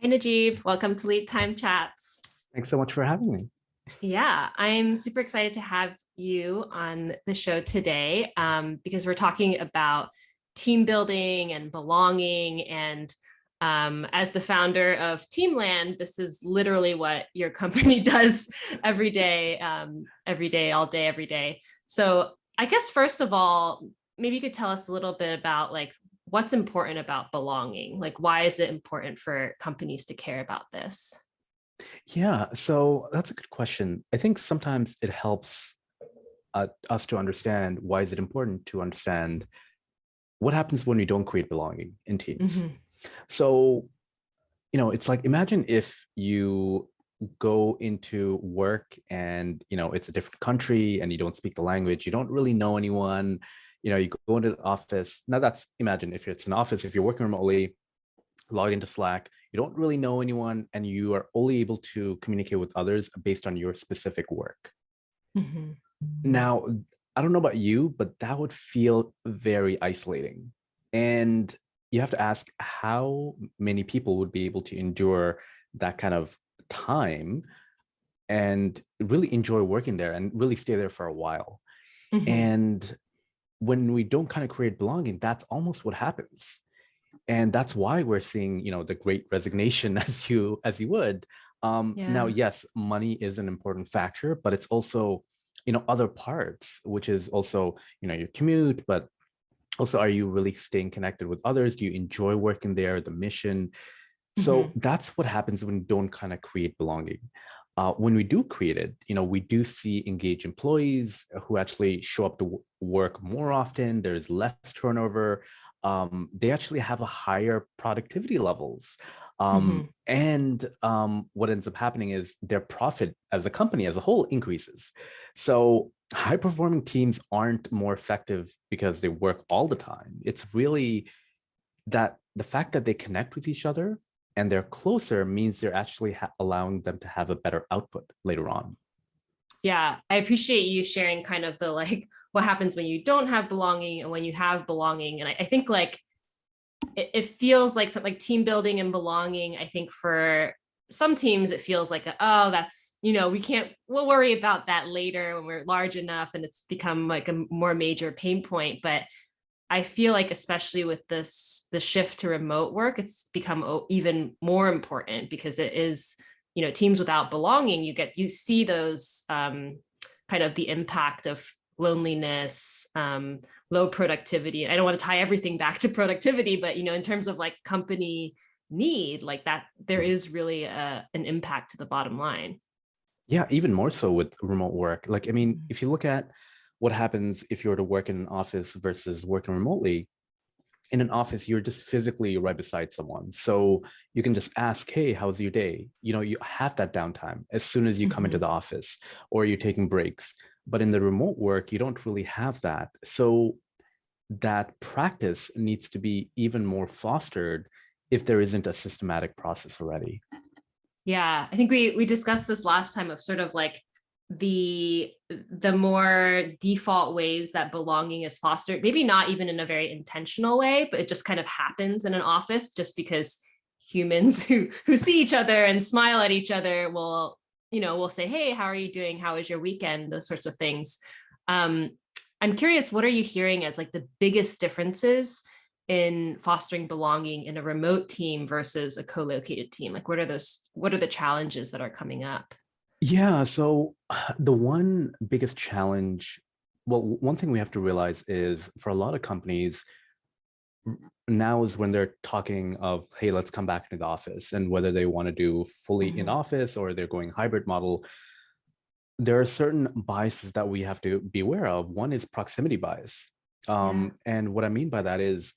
Hi, Najeeb. Welcome to Lead Time Chats. Thanks so much for having me. Yeah, I'm super excited to have you on the show today because we're talking about team building and belonging. And as the founder of TeamLand, this is literally what your company does every day, all day, every day. So I guess first of all, maybe you could tell us a little bit about like what's important about belonging. Like, why is it important for companies to care about this? Yeah, so that's a good question. I think sometimes it helps us to understand why is it important to understand what happens when we don't create belonging in teams. Mhm. So, it's like imagine if you go into work and, it's a different country and you don't speak the language, you don't really know anyone, you go into the office. Now that's imagine if it's an office, if you're working remotely, log into Slack, you don't really know anyone, and you are only able to communicate with others based on your specific work. Mhm. Now, I don't know about you, but that would feel very isolating. And you have to ask how many people would be able to endure that kind of time and really enjoy working there and really stay there for a while. Mhm. And when we don't kind of create belonging, that's almost what happens. And that's why we're seeing the great resignation as you would. Now, Yeah. yes, money is an important factor, but it's also other parts, which is also your commute, but also, are you really staying connected with others? Do you enjoy working there, the mission? So Mhm. that's what happens when we don't kind of create belonging. When we do create it, we do see engaged employees who actually show up to work more often. There's less turnover. They actually have a higher productivity levels. Mhm. And what ends up happening is their profit as a company as a whole increases. So high performing teams aren't more effective because they work all the time. It's really that the fact that they connect with each other and they're closer means they're actually allowing them to have a better output later on. Yeah, I appreciate you sharing kind of the like what happens when you don't have belonging and when you have belonging. And I think like it feels like something like team building and belonging. I think for some teams it feels like oh that's we'll worry about that later when we're large enough and it's become like a more major pain point. But I feel like especially with the shift to remote work, it's become even more important because it is, teams without belonging, you see those kind of the impact of loneliness, low productivity. I don't want to tie everything back to productivity, but in terms of like company need, like that, there is really an impact to the bottom line. Yeah, even more so with remote work. Like, I mean, Mhm. if you look at what happens if you were to work in an office versus working remotely, in an office, you're just physically right beside someone. So you can just ask, hey, how's your day? You have that downtime as soon as you come into Mhm. the office or you're taking breaks. But in the remote work, you don't really have that. So that practice needs to be even more fostered if there isn't a systematic process already. Yeah, I think we discussed this last time of sort of like the more default ways that belonging is fostered, maybe not even in a very intentional way, but it just kind of happens in an office just because humans who see each other and smile at each other will say, "Hey, how are you doing? How was your weekend?" Those sorts of things. Um, I'm curious, what are you hearing as like the biggest differences in fostering belonging in a remote team versus a co-located team? Like what are the challenges that are coming up? Yeah, so the one biggest challenge, well, one thing we have to realize is for a lot of companies, now is when they're talking of, hey, let's come back into the office, and whether they want to do fully in Mhm. office or they're going hybrid model, there are certain biases that we have to be aware of. One is proximity bias. Yeah. And what I mean by that is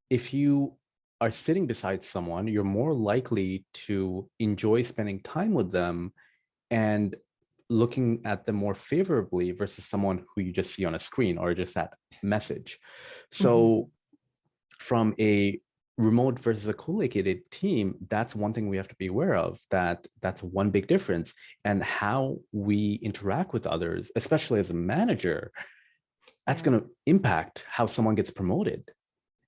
if you are sitting beside someone, you're more likely to enjoy spending time with them and looking at them more favorably versus someone who you just see on a screen or just that message. Mhm. So from a remote versus a co-located team, that's one thing we have to be aware of, that's one big difference. And how we interact with others, especially as a manager, that's Yeah. going to impact how someone gets promoted.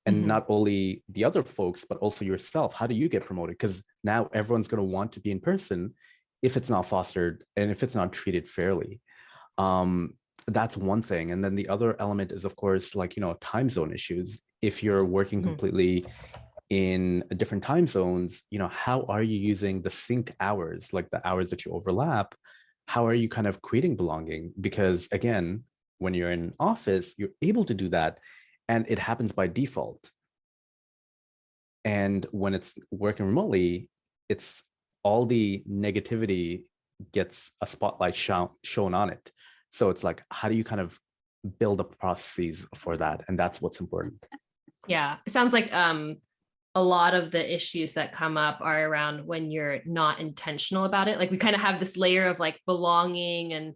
And Mhm. not only the other folks, but also yourself. How do you get promoted? Because now everyone's going to want to be in person if it's not fostered and if it's not treated fairly. Um, that's one thing. And then the other element is, of course, like, time zone issues. If you're working Mhm. completely in different time zones, how are you using the sync hours, like the hours that you overlap? How are you kind of creating belonging? Because again, when you're in office, you're able to do that and it happens by default. And when it's working remotely, it's all the negativity gets a spotlight shown on it. So it's like, how do you kind of build up processes for that? And that's what's important. Yeah, it sounds like a lot of the issues that come up are around when you're not intentional about it. Like we kind of have this layer of like belonging and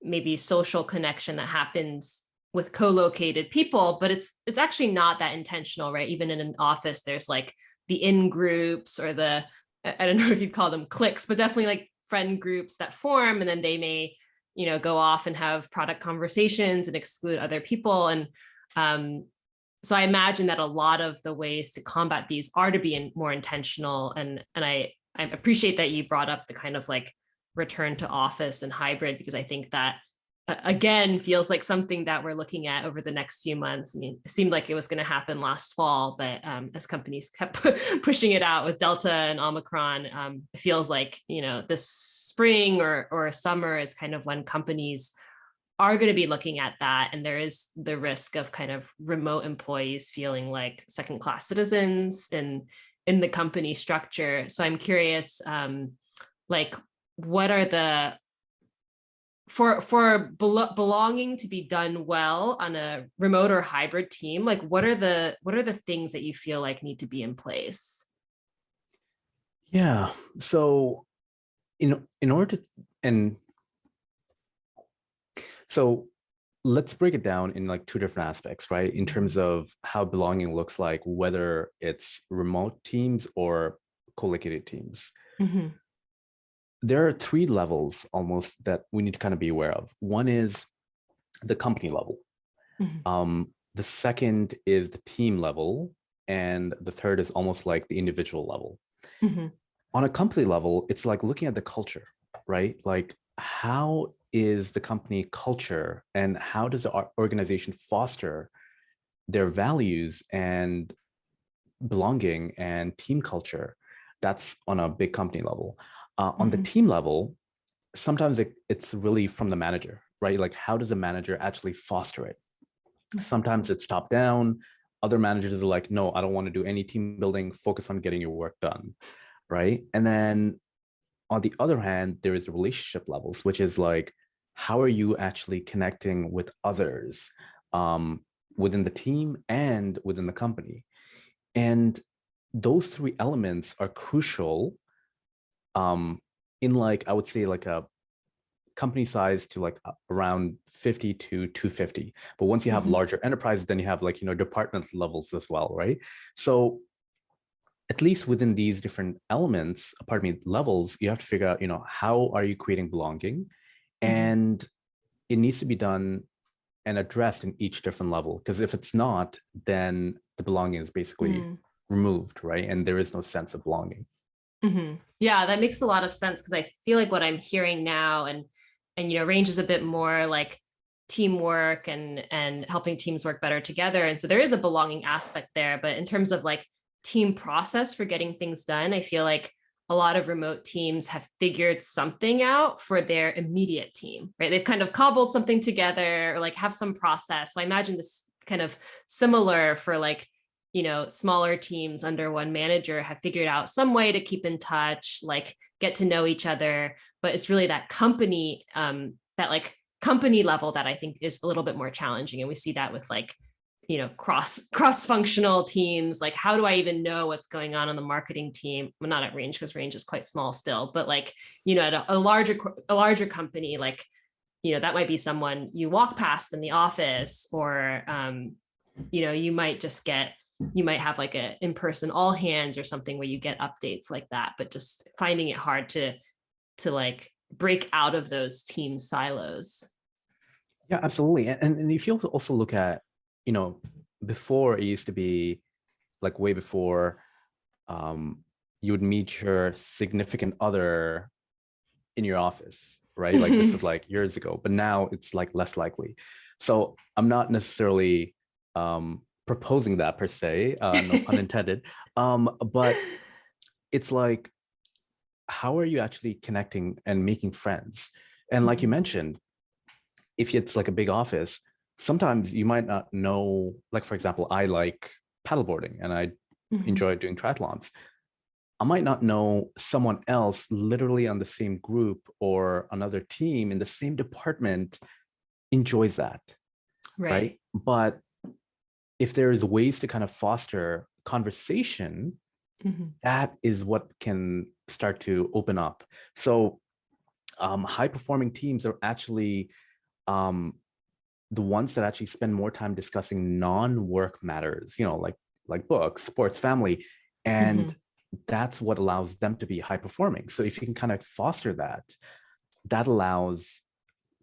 maybe social connection that happens with co-located people, but it's actually not that intentional, right? Even in an office, there's like the in groups or the, I don't know if you'd call them cliques, but definitely like friend groups that form, and then they may, go off and have product conversations and exclude other people. And um, so I imagine that a lot of the ways to combat these are to be more intentional. And I appreciate that you brought up the kind of like return to office and hybrid, because I think that again feels like something that we're looking at over the next few months. I mean, it seemed like it was going to happen last fall, but as companies kept pushing it out with Delta and Omicron, it feels like, this spring or summer is kind of when companies are going to be looking at that. And there is the risk of kind of remote employees feeling like second class citizens in the company structure. So I'm curious, like, what are the, for belonging to be done well on a remote or hybrid team, like what are the things that you feel like need to be in place? Yeah. So, in order to, and so let's break it down in like two different aspects, right? In terms of how belonging looks like, whether it's remote teams or co-located teams. Mm-hmm. There are three levels almost that we need to kind of be aware of. One is the company level. Mm-hmm. The second is the team level. And the third is almost like the individual level. Mm-hmm. On a company level, it's like looking at the culture, right? Like, how is the company culture and how does the organization foster their values and belonging and team culture? That's on a big company level. On the Mm-hmm. team level, sometimes it's really from the manager, right? Like, how does a manager actually foster it? Sometimes it's top down. Other managers are like, no, I don't want to do any team building, focus on getting your work done, right? And then on the other hand, there is relationship levels, which is like, how are you actually connecting with others within the team and within the company? And those three elements are crucial in, like, I would say like a company size to like around 50 to 250. But once you have Mm-hmm. larger enterprises, then you have like, department levels as well, right? So at least within these different elements, pardon me, levels, you have to figure out, how are you creating belonging? Mm-hmm. And it needs to be done and addressed in each different level. Because if it's not, then the belonging is basically Mm-hmm. removed, right? And there is no sense of belonging. Mm-hmm. Yeah, that makes a lot of sense, because I feel like what I'm hearing now and range is a bit more like teamwork and helping teams work better together. And so there is a belonging aspect there, but in terms of like team process for getting things done, I feel like a lot of remote teams have figured something out for their immediate team, right? They've kind of cobbled something together or like have some process. So I imagine this kind of similar for like smaller teams under one manager have figured out some way to keep in touch, like get to know each other. But it's really that company, that like company level that I think is a little bit more challenging. And we see that with like, cross functional teams. Like, how do I even know what's going on the marketing team? Well, not at Range, because Range is quite small still, but like, at a larger company, like, that might be someone you walk past in the office, or you might just you might have like a in-person all hands or something where you get updates like that, but just finding it hard to like break out of those team silos. Yeah, absolutely. And if you also look at, before it used to be like way before, you would meet your significant other in your office, right? Like this is like years ago, but now it's like less likely. So I'm not necessarily proposing that per se, no pun intended. But it's like, how are you actually connecting and making friends? And like you mentioned, if it's like a big office, sometimes you might not know, like for example, I like paddleboarding and I enjoy doing triathlons. I might not know someone else literally on the same group or another team in the same department enjoys that, right? But if there's ways to kind of foster conversation, that is what can start to open up. So high performing teams are actually the ones that actually spend more time discussing non-work matters, you know, like books, sports, family, and that's what allows them to be high performing. So if you can kind of foster that, that allows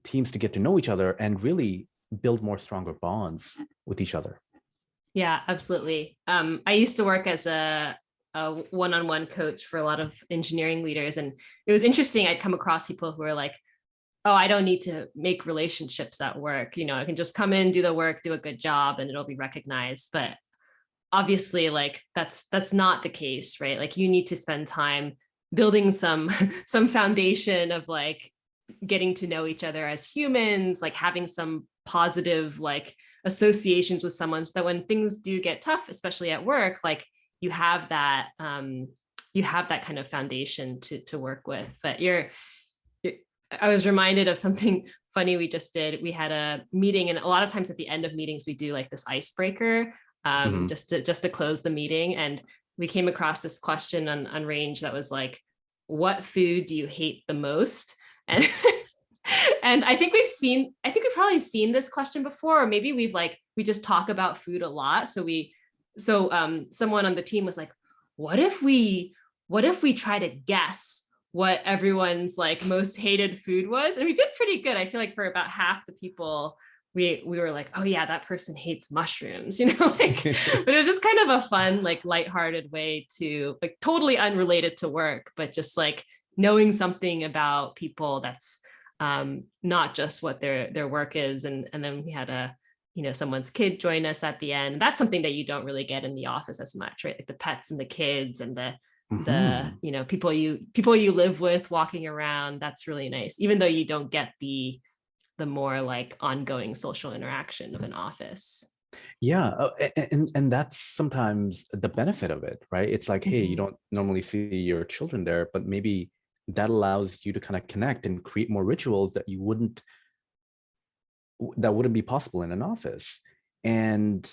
teams to get to know each other and really build more stronger bonds with each other. Yeah, absolutely. I used to work as a one-on-one coach for a lot of engineering leaders, and it was interesting. I'd come across people who were like, oh, I don't need to make relationships at work. You know, I can just come in, do the work, do a good job, and it'll be recognized. But obviously, like that's not the case, right? Like you need to spend time building some some foundation of like getting to know each other as humans, like having some positive like associations with someone, so that when things do get tough, especially at work, like you have that kind of foundation to work with. But I was reminded of something funny we just did. We had a meeting, and a lot of times at the end of meetings, we do like this icebreaker, just to close the meeting. And we came across this question on Range that was like, what food do you hate the most? And and I think we've probably seen this question before, or maybe we just talk about food a lot. So someone on the team was like, what if we try to guess what everyone's like most hated food was? And we did pretty good. I feel like for about half the people, we were like, oh yeah, that person hates mushrooms, you know, like, but it was just kind of a fun, like lighthearted way to, like, totally unrelated to work, but just like knowing something about people that's not just what their work is. And then we had someone's kid join us at the end. That's something that you don't really get in the office as much, right? Like the pets and the kids and the people you live with walking around. That's really nice, even though you don't get the more like ongoing social interaction of an office. Yeah, and that's sometimes the benefit of it, right? It's like, hey, you don't normally see your children there, but maybe that allows you to kind of connect and create more rituals that wouldn't be possible in an office. And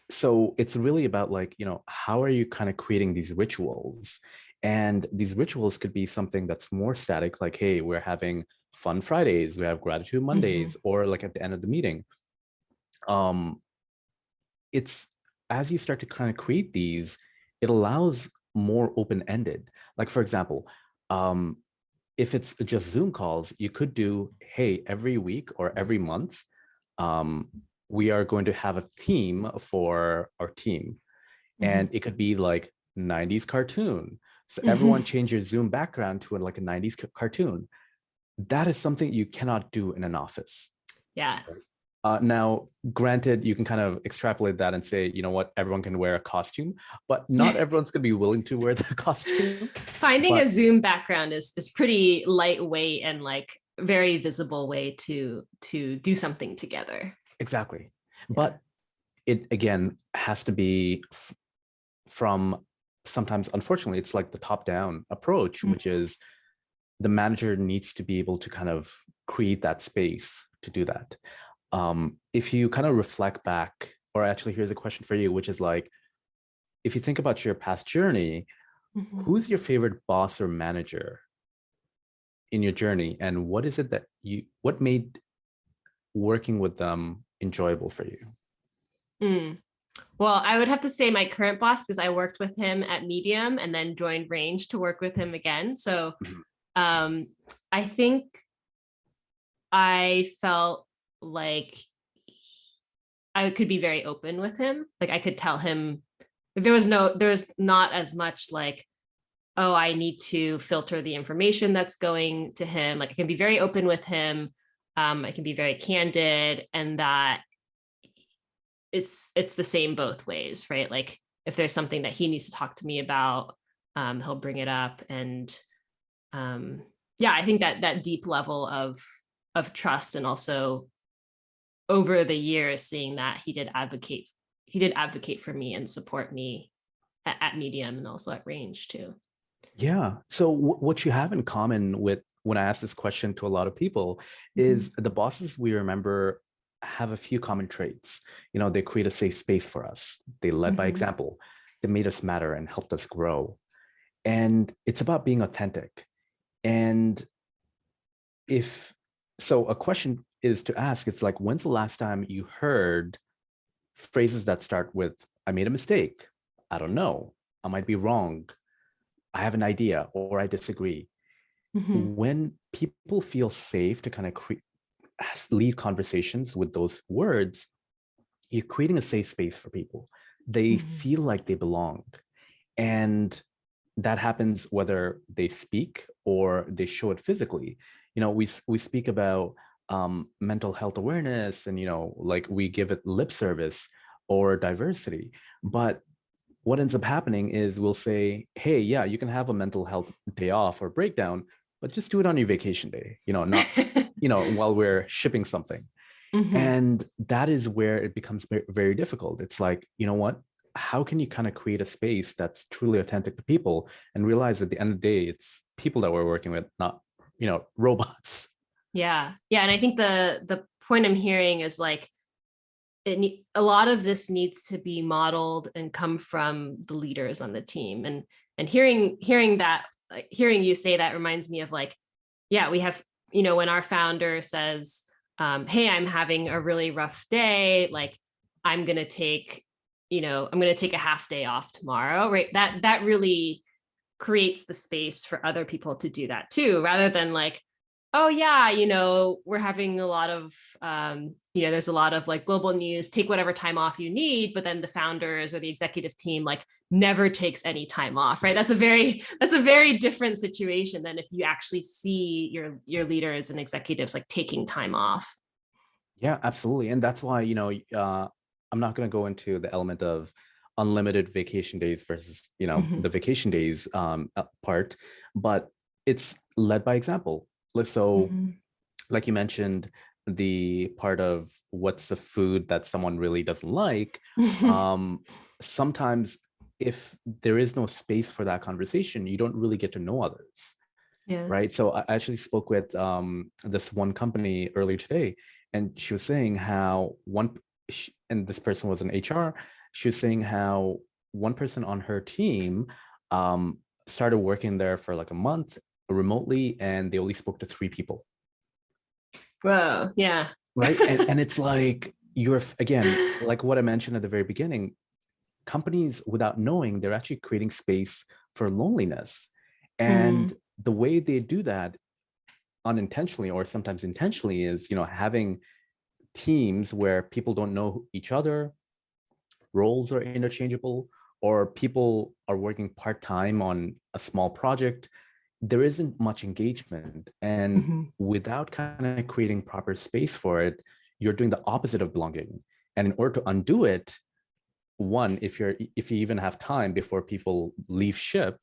so it's really about like, how are you kind of creating these rituals? And these rituals could be something that's more static, like, hey, we're having fun Fridays, we have gratitude Mondays, or like at the end of the meeting. It's as you start to kind of create these, it allows more open-ended. Like, for example, if it's just Zoom calls, you could do, hey, every week or every month, we are going to have a theme for our team. And it could be like 90s cartoon. So everyone change your Zoom background to like a 90s cartoon. That is something you cannot do in an office. Yeah. Now, granted, you can kind of extrapolate that and say, you know what, everyone can wear a costume, but not everyone's going to be willing to wear the costume. Finding a Zoom background is pretty lightweight and like very visible way to do something together. Exactly. Yeah. But it, again, has to be from sometimes, unfortunately, it's like the top-down approach, which is the manager needs to be able to kind of create that space to do that. If you kind of reflect back, or actually here's a question for you, which is like, if you think about your past journey, who's your favorite boss or manager in your journey? And what is it what made working with them enjoyable for you? Well, I would have to say my current boss, because I worked with him at Medium and then joined Range to work with him again. So I think I felt like I could be very open with him. Like I could tell him There was not as much like, oh, I need to filter the information that's going to him. Like I can be very open with him. I can be very candid, and that it's the same both ways, right? Like if there's something that he needs to talk to me about, he'll bring it up. And yeah, I think that that deep level of trust, and also over the years seeing that he did advocate for me and support me at medium and also at range too. Yeah. So what you have in common with when I ask this question to a lot of people Mhm. is the bosses we remember have a few common traits. They create a safe space for us. They led by Mhm. example. They made us matter and helped us grow. And it's about being authentic. And if so, a question is to ask, it's like, when's the last time you heard phrases that start with, I made a mistake. I don't know. I might be wrong. I have an idea or I disagree. Mhm. When people feel safe to kind of lead conversations with those words, you're creating a safe space for people. They Mhm. feel like they belong. And that happens whether they speak or they show it physically. We speak about mental health awareness, and like we give it lip service or diversity, but what ends up happening is we'll say, hey, yeah, you can have a mental health day off or breakdown, but just do it on your vacation day, not while we're shipping something. Mhm. And that is where it becomes very difficult. It's like, what, how can you kind of create a space that's truly authentic to people and realize at the end of the day it's people that we're working with, not robots. Yeah. Yeah. And I think the point I'm hearing is like a lot of this needs to be modeled and come from the leaders on the team. And hearing that, like, hearing you say that reminds me of like, yeah, we have, when our founder says, hey, I'm having a really rough day, like I'm gonna take, I'm gonna take a half day off tomorrow, right? That really creates the space for other people to do that too, rather than like, oh yeah, we're having a lot of there's a lot of like global news, take whatever time off you need, but then the founders or the executive team like never takes any time off, right? That's a very different situation than if you actually see your leaders and executives like taking time off. Yeah, absolutely. And that's why, I'm not going to go into the element of unlimited vacation days versus, Mhm. the vacation days part, but it's led by example. So, Mhm. like you mentioned, the part of what's the food that someone really doesn't like. Um, Sometimes, if there is no space for that conversation, you don't really get to know others, Yeah. right? So I actually spoke with this one company earlier today, and she was saying how and this person was in HR. She was saying how one person on her team um, started working there for like a month remotely, and they only spoke to 3 people, Whoa. Yeah. right? And it's like you're again, like what I mentioned at the very beginning, companies without knowing they're actually creating space for loneliness, and Mm. the way they do that unintentionally or sometimes intentionally is having teams where people don't know each other, roles are interchangeable, or people are working part-time on a small project. There isn't much engagement, and Mhm. without kind of creating proper space for it, you're doing the opposite of belonging. And in order to undo it, one, if you even have time before people leave ship,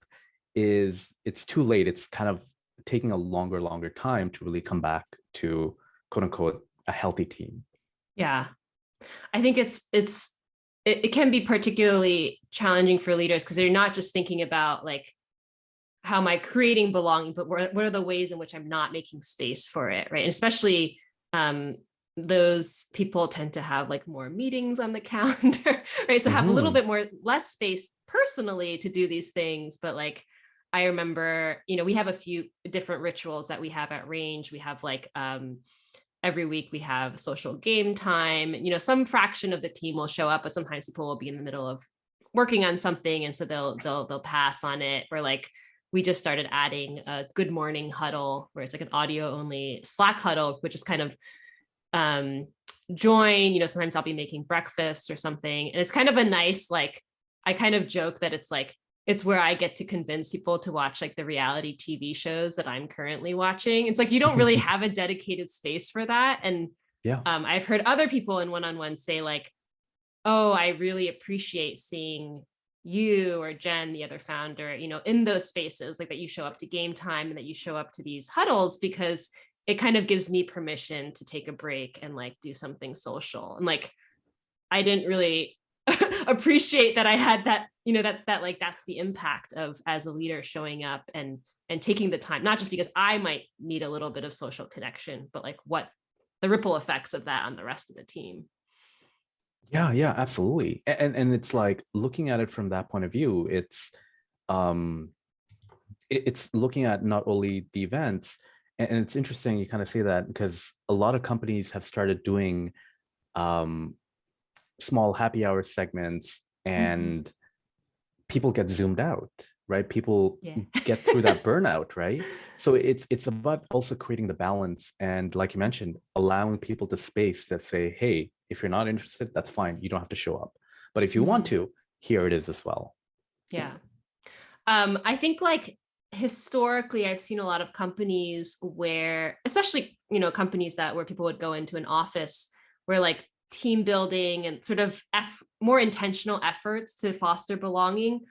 is it's too late. It's kind of taking a longer time to really come back to quote unquote a healthy team. Yeah. I think it can be particularly challenging for leaders because they're not just thinking about like how am I creating belonging, but what are the ways in which I'm not making space for it, right? And especially um, those people tend to have like more meetings on the calendar, right? So have a little Mm-hmm. bit more less space personally to do these things, but like I remember, we have a few different rituals that we have at Range. We have like every week we have social game time. Some fraction of the team will show up, but sometimes people will be in the middle of working on something, and so they'll pass on it. Or like we just started adding a good morning huddle, where it's like an audio only Slack huddle, which is kind of um, join. Sometimes I'll be making breakfast or something, and it's kind of a nice like I kind of joke that it's like, it's where I get to convince people to watch like the reality TV shows that I'm currently watching. It's like, you don't really have a dedicated space for that. And Yeah. I've heard other people in one-on-one say like, oh, I really appreciate seeing you or Jen, the other founder, in those spaces, like that you show up to game time and that you show up to these huddles, because it kind of gives me permission to take a break and like do something social. And like, I didn't really appreciate that I had that, that like, that's the impact of as a leader showing up and taking the time, not just because I might need a little bit of social connection, but like what the ripple effects of that on the rest of the team. Yeah, absolutely. And it's like looking at it from that point of view, um it's looking at not only the events, and it's interesting you kind of say that because a lot of companies have started doing um small happy hour segments, and people get zoomed out, right? People Yeah. get through that burnout, right? So it's about also creating the balance, and like you mentioned, allowing people the space that say, hey, if you're not interested, that's fine, you don't have to show up, but if you want to, here it is as well. Yeah. I think like historically, I've seen a lot of companies where, especially, companies where people would go into an office where like team building and sort of more intentional efforts to foster belonging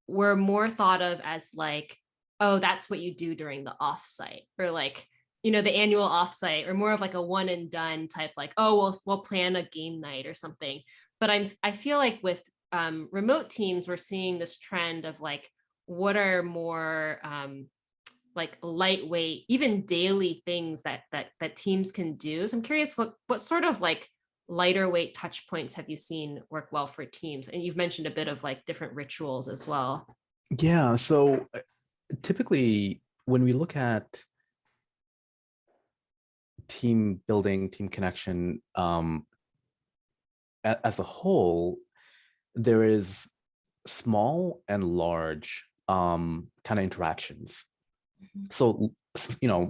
were more thought of as like, oh, that's what you do during the offsite, or like, the annual offsite, or more of like a one and done type, like, oh, we'll plan a game night or something. But I feel like with remote teams, we're seeing this trend of like, what are more like lightweight, even daily things that teams can do. So I'm curious, what sort of like lighter weight touch points have you seen work well for teams? And you've mentioned a bit of like different rituals as well. Yeah, so typically when we look at team building, team connection, as a whole, there is small and large kind of interactions. So,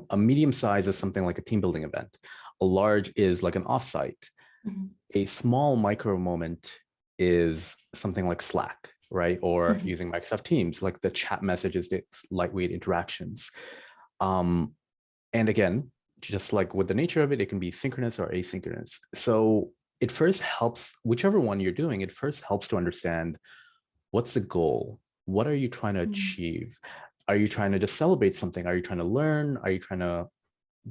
a medium size is something like a team building event. A large is like an offsite. A small micro moment is something like Slack, right? Or using Microsoft Teams, like the chat messages, the lightweight interactions. And again, just like with the nature of it, it can be synchronous or asynchronous. So it first helps, whichever one you're doing, it first helps to understand what's the goal? What are you trying to achieve? Are you trying to just celebrate something? Are you trying to learn? Are you trying to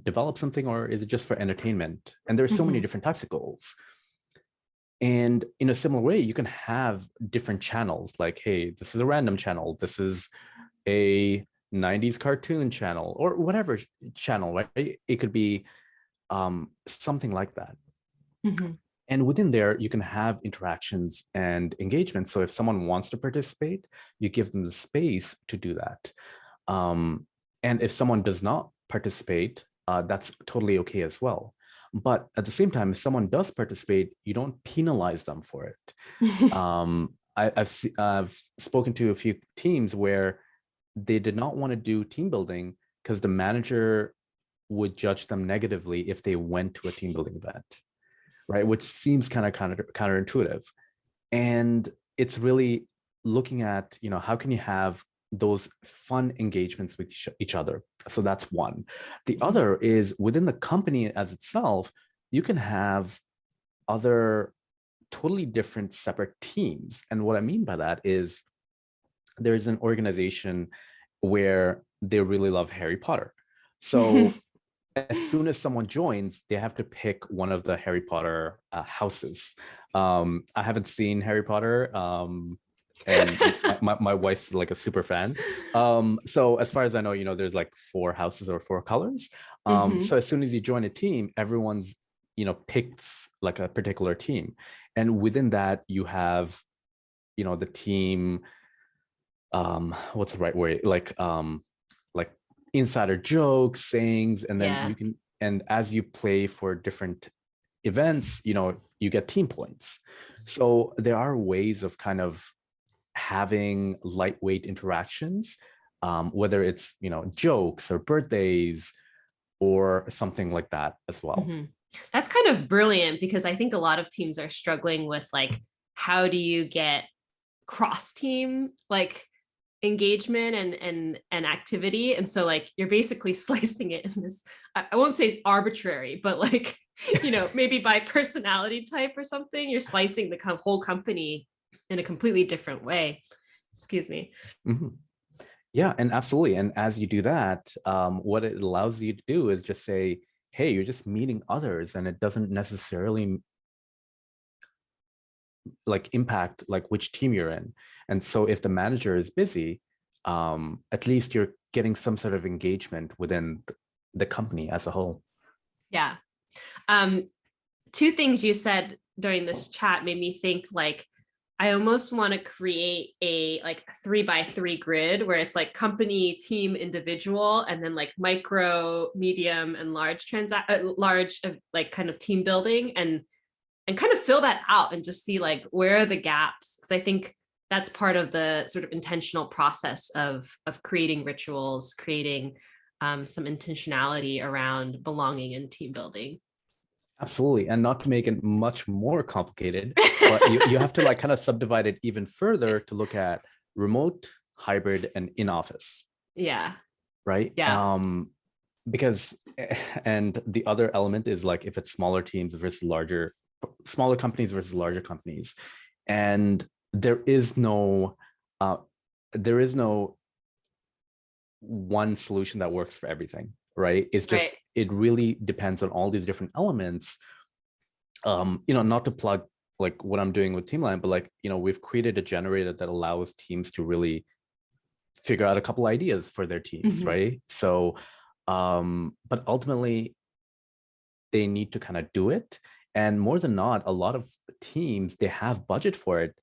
develop something, or is it just for entertainment? And there's so many different types of goals. And in a similar way, you can have different channels like, hey, this is a random channel. This is a 90s cartoon channel, or whatever channel, right? It could be something like that. And within there, you can have interactions and engagement. So if someone wants to participate, you give them the space to do that. And if someone does not participate, that's totally okay as well. But at the same time, if someone does participate, you don't penalize them for it. I've spoken to a few teams where they did not want to do team building because the manager would judge them negatively if they went to a team building event, right? Which seems kind of counterintuitive. And it's really looking at, how can you have those fun engagements with each other? So that's one. The other is within the company as itself, you can have other totally different separate teams. And what I mean by that is there's an organization where they really love Harry Potter. So as soon as someone joins, they have to pick one of the Harry Potter houses. I haven't seen Harry Potter, and my wife's like a super fan. So as far as I know, there's like 4 houses or 4 colors. So as soon as you join a team, everyone's picks like a particular team, and within that you have the team. What's the right way? Like insider jokes, sayings, and then you can, and as you play for different events, you get team points. So there are ways of kind of having lightweight interactions, whether it's jokes or birthdays or something like that as well. That's kind of brilliant, because I think a lot of teams are struggling with like, how do you get cross team like engagement and activity. And so like you're basically slicing it in this, I won't say arbitrary, but like, you know, maybe by personality type or something, you're slicing the whole company in a completely different way. Excuse me. Mhm. Yeah, and absolutely. And as you do that, what it allows you to do is just say, hey, you're just meeting others, and it doesn't necessarily like impact like which team you're in. And so if the manager is busy, at least you're getting some sort of engagement within the company as a whole. Yeah. Two things you said during this chat made me think like I almost want to create a like 3x3 grid where it's like company, team, individual, and then like micro, medium, and large like kind of team building, and kind of fill that out and just see like where are the gaps, because I think that's part of the sort of intentional process of creating rituals, creating some intentionality around belonging and team building. Absolutely. And not to make it much more complicated, but you have to like kind of subdivide it even further to look at remote, hybrid, and in office. Yeah. Right. Yeah. Because, and the other element is like if it's smaller teams versus smaller companies versus larger companies. And there is no one solution that works for everything, right? It's just, Right. it really depends on all these different elements. Not to plug like what I'm doing with TeamLand, but like, we've created a generator that allows teams to really figure out a couple ideas for their teams, Mm-hmm. right? So, but ultimately they need to kind of do it. And more than not, a lot of teams, they have budget for it,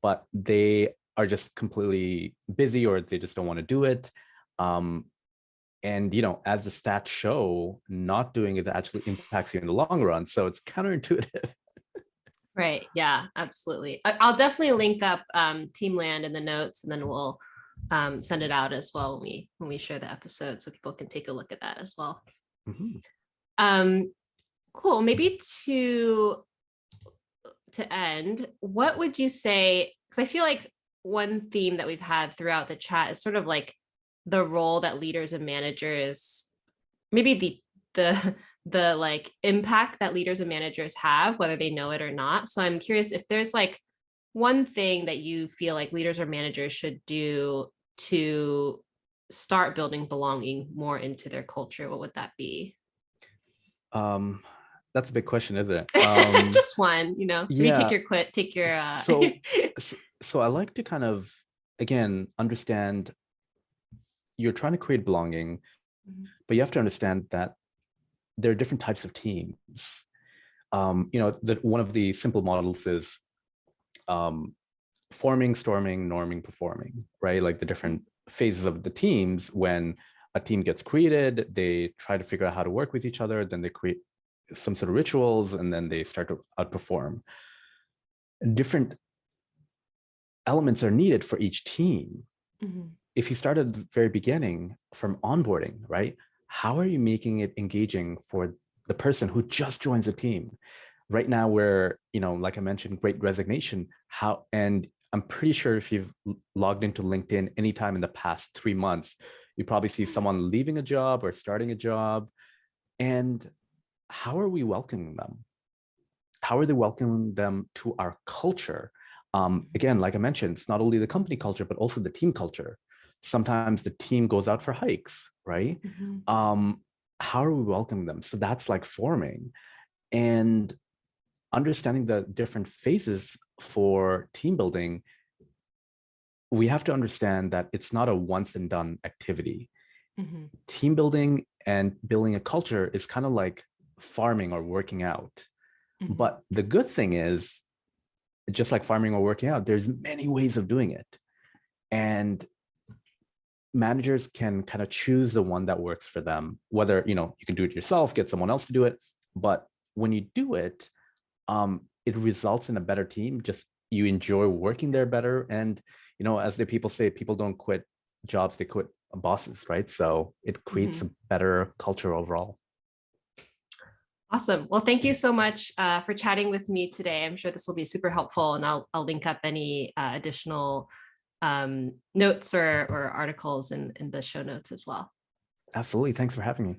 but they are just completely busy or they just don't want to do it. And as the stats show, not doing it actually impacts you in the long run. So it's counterintuitive. Right. Yeah, absolutely. I'll definitely link up TeamLand in the notes, and then we'll send it out as well when we share the episode, so people can take a look at that as well. Mm-hmm. Cool. Maybe to end, what would you say? Because I feel like one theme that we've had throughout the chat is sort of like the role that leaders and managers, maybe the like impact that leaders and managers have, whether they know it or not. So I'm curious if there's like one thing that you feel like leaders or managers should do to start building belonging more into their culture, what would that be? That's a big question, isn't it? Just one, maybe Yeah. take your So, so I like to kind of, again, understand you're trying to create belonging, but you have to understand that there are different types of teams. That one of the simple models is forming, storming, norming, performing, right? Like the different phases of the teams. When a team gets created, they try to figure out how to work with each other, then they create some sort of rituals, and then they start to outperform. Different elements are needed for each team. Mm-hmm. If you start at the very beginning from onboarding, right? How are you making it engaging for the person who just joins a team? Right now, where, like I mentioned, great resignation, and I'm pretty sure if you've logged into LinkedIn anytime in the past 3 months, you probably see someone leaving a job or starting a job. And how are we welcoming them? How are they welcoming them to our culture? Again, like I mentioned, it's not only the company culture, but also the team culture. Sometimes the team goes out for hikes, right? Mm-hmm. How are we welcoming them? So that's like forming. And understanding the different phases for team building, we have to understand that it's not a once and done activity. Mm-hmm. Team building and building a culture is kind of like farming or working out. Mm-hmm. But the good thing is, just like farming or working out, there's many ways of doing it. And managers can kind of choose the one that works for them, whether, you can do it yourself, get someone else to do it. But when you do it, it results in a better team. Just you enjoy working there better. And, as the people say, people don't quit jobs, they quit bosses, right? So it creates a better culture overall. Awesome. Well, thank you so much for chatting with me today. I'm sure this will be super helpful, and I'll link up any additional notes or articles in the show notes as well. Absolutely. Thanks for having me.